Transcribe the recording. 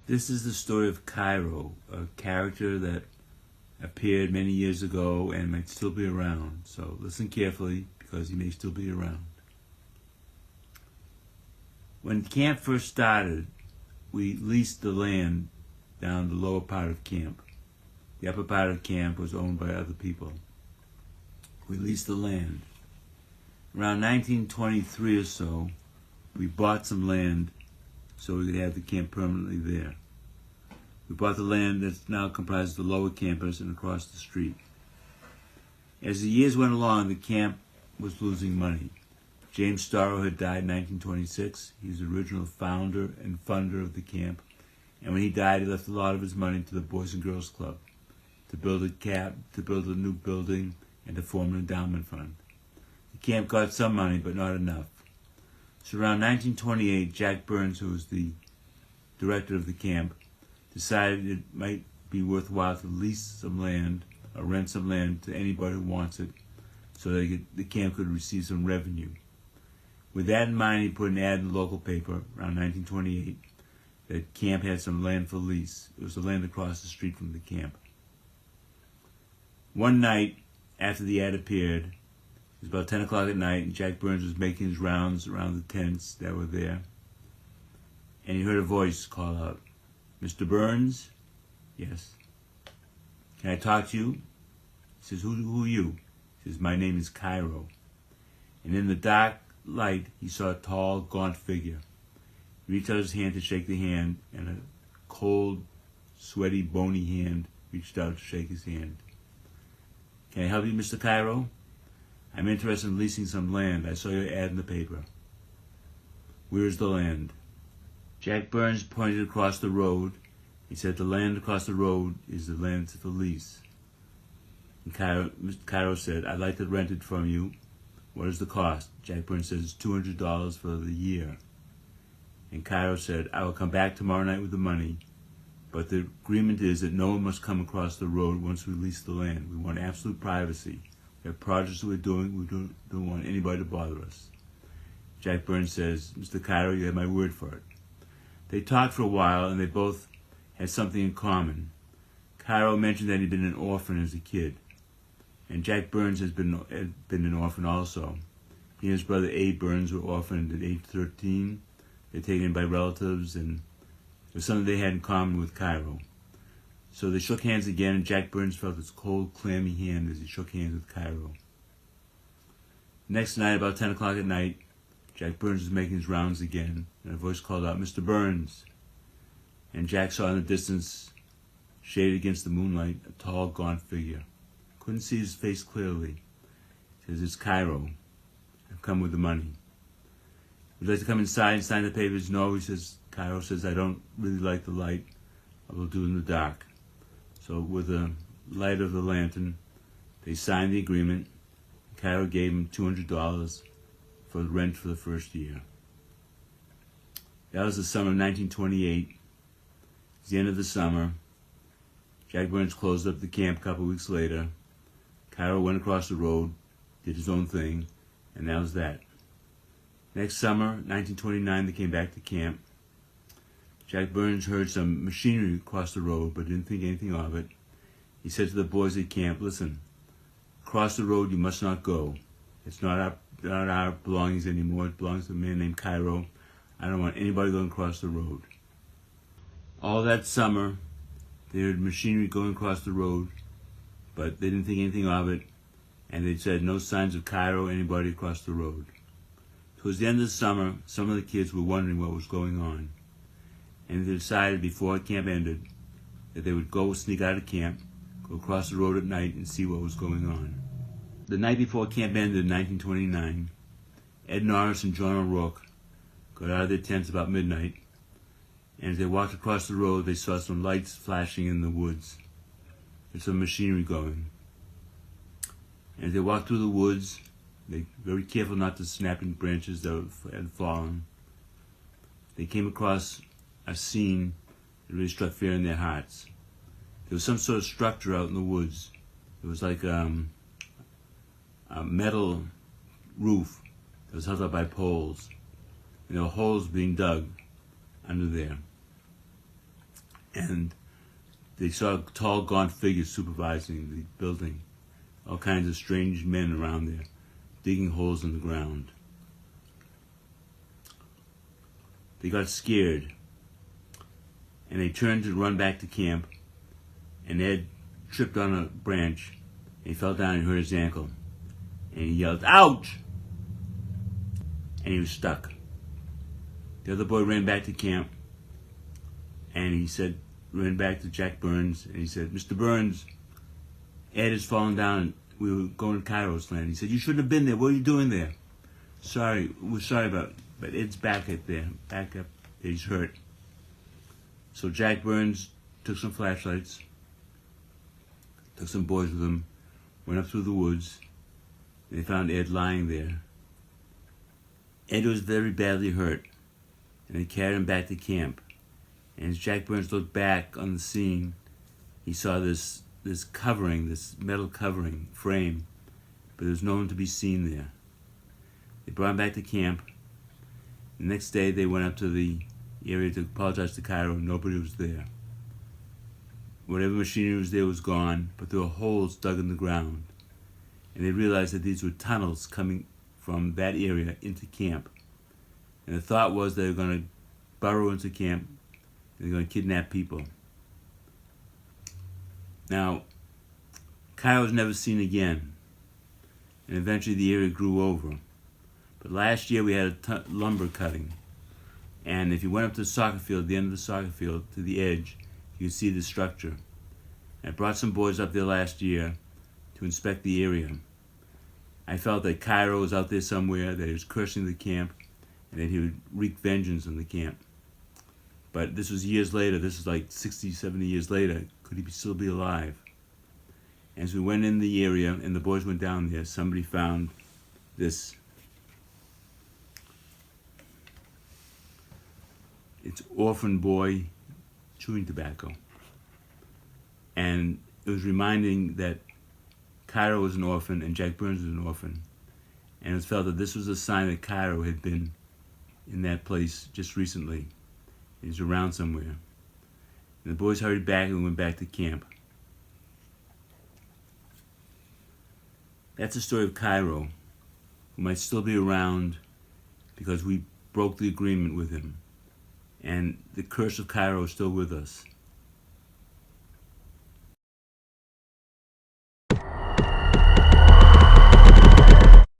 This is the story of Kairo, a character that appeared many years ago and might still be around. So listen carefully because he may still be around. When camp first started, we leased the land down the lower part of camp. The upper part of camp was owned by other people. We leased the land. Around 1923 or so, we bought some land so we could have the camp permanently there. We bought the land that's now comprised of the lower campus and across the street. As the years went along, the camp was losing money. James Storrow had died in 1926. He's the original founder and funder of the camp. And when he died, he left a lot of his money to the Boys and Girls Club to build a new building, and to form an endowment fund. The camp got some money, but not enough. So around 1928, Jack Burns, who was the director of the camp, decided it might be worthwhile to lease some land or rent some land to anybody who wants it so that the camp could receive some revenue. With that in mind, he put an ad in the local paper around 1928 that camp had some land for lease. It was the land across the street from the camp. One night, after the ad appeared, it was about 10 o'clock at night, and Jack Burns was making his rounds around the tents that were there, and he heard a voice call out, "Mr. Burns?" "Yes." "Can I talk to you?" He says, Who are you?" He says, "My name is Kairo." And in the dark light, he saw a tall, gaunt figure. He reached out his hand to shake the hand, and a cold, sweaty, bony hand reached out to shake his hand. "Can I help you, Mr. Kairo? I'm interested in leasing some land. I saw your ad in the paper." "Where is the land?" Jack Burns pointed across the road. He said, "The land across the road is the land for lease." And Kairo said, "I'd like to rent it from you. What is the cost?" Jack Burns says, "It's $200 for the year." And Kairo said, "I will come back tomorrow night with the money, but the agreement is that no one must come across the road once we lease the land. We want absolute privacy. We have projects that we're doing. We don't want anybody to bother us." Jack Burns says, "Mr. Kairo, you have my word for it." They talked for a while, and they both had something in common. Kairo mentioned that he'd been an orphan as a kid, and Jack Burns had been an orphan also. He and his brother Abe Burns were orphaned at age 13. They were taken in by relatives, and it was something they had in common with Kairo. So they shook hands again, and Jack Burns felt his cold, clammy hand as he shook hands with Kairo. Next night, about 10 o'clock at night, Jack Burns was making his rounds again, and a voice called out, "Mr. Burns." And Jack saw in the distance, shaded against the moonlight, a tall, gaunt figure. Couldn't see his face clearly. He says, "It's Kairo. I've come with the money." "Would you like to come inside and sign the papers?" "No," he says. Kairo says, "I don't really like the light. I will do it in the dark." So with the light of the lantern, they signed the agreement. Kairo gave him $200 for rent for the first year. That was the summer of 1928. It's the end of the summer. Jack Burns closed up the camp a couple of weeks later. Kairo went across the road, did his own thing, and that was that. Next summer, 1929, they came back to camp. Jack Burns heard some machinery across the road, but didn't think anything of it. He said to the boys at camp, "Listen, across the road you must not go. It's not our belongings anymore. It belongs to a man named Kairo. I don't want anybody going across the road." All that summer, they heard machinery going across the road, but they didn't think anything of it, and they said no signs of Kairo or anybody across the road. Towards the end of the summer, some of the kids were wondering what was going on, and they decided before camp ended that they would go sneak out of camp, go across the road at night and see what was going on. The night before camp ended in 1929, Ed Norris and John O'Rourke got out of their tents about midnight, and as they walked across the road, they saw some lights flashing in the woods. There's some machinery going. And as they walked through the woods, they were very careful not to snap in branches that had fallen. They came across a scene that really struck fear in their hearts. There was some sort of structure out in the woods. It was like a metal roof that was held up by poles. And there were holes being dug under there. and they saw a tall, gaunt figure supervising the building. All kinds of strange men around there, digging holes in the ground. They got scared, and they turned to run back to camp, and Ed tripped on a branch, and he fell down and hurt his ankle. And he yelled, "Ouch!" And he was stuck. The other boy ran back to camp, and he ran back to Jack Burns, and he said, "Mr. Burns, Ed has fallen down, and we were going to Kairo's land." He said, "You shouldn't have been there. What are you doing there?" We're sorry about it, but Ed's back up there. He's hurt." So Jack Burns took some flashlights, took some boys with him, went up through the woods, and they found Ed lying there. Ed was very badly hurt, and they carried him back to camp. And as Jack Burns looked back on the scene, he saw this covering, this metal covering frame, but there was no one to be seen there. They brought him back to camp. The next day they went up to the area to apologize to Kairo. Nobody was there. Whatever machinery was there was gone, but there were holes dug in the ground. And they realized that these were tunnels coming from that area into camp. And the thought was they were going to burrow into camp and they're going to kidnap people. Now, Kairo was never seen again, and eventually the area grew over. But last year we had a lumber cutting, and if you went up to the soccer field, the end of the soccer field, to the edge, you could see the structure. I brought some boys up there last year to inspect the area. I felt that Kairo was out there somewhere, that he was cursing the camp, and that he would wreak vengeance on the camp. But this was years later. This is like 60, 70 years later. Could he still be alive? As we went in the area and the boys went down there, somebody found this. It's orphan boy chewing tobacco. And it was reminding that Kairo was an orphan and Jack Burns was an orphan. And it was felt that this was a sign that Kairo had been in that place just recently. He was around somewhere. And the boys hurried back and went back to camp. That's the story of Kairo, who might still be around because we broke the agreement with him. And the curse of Kairo is still with us.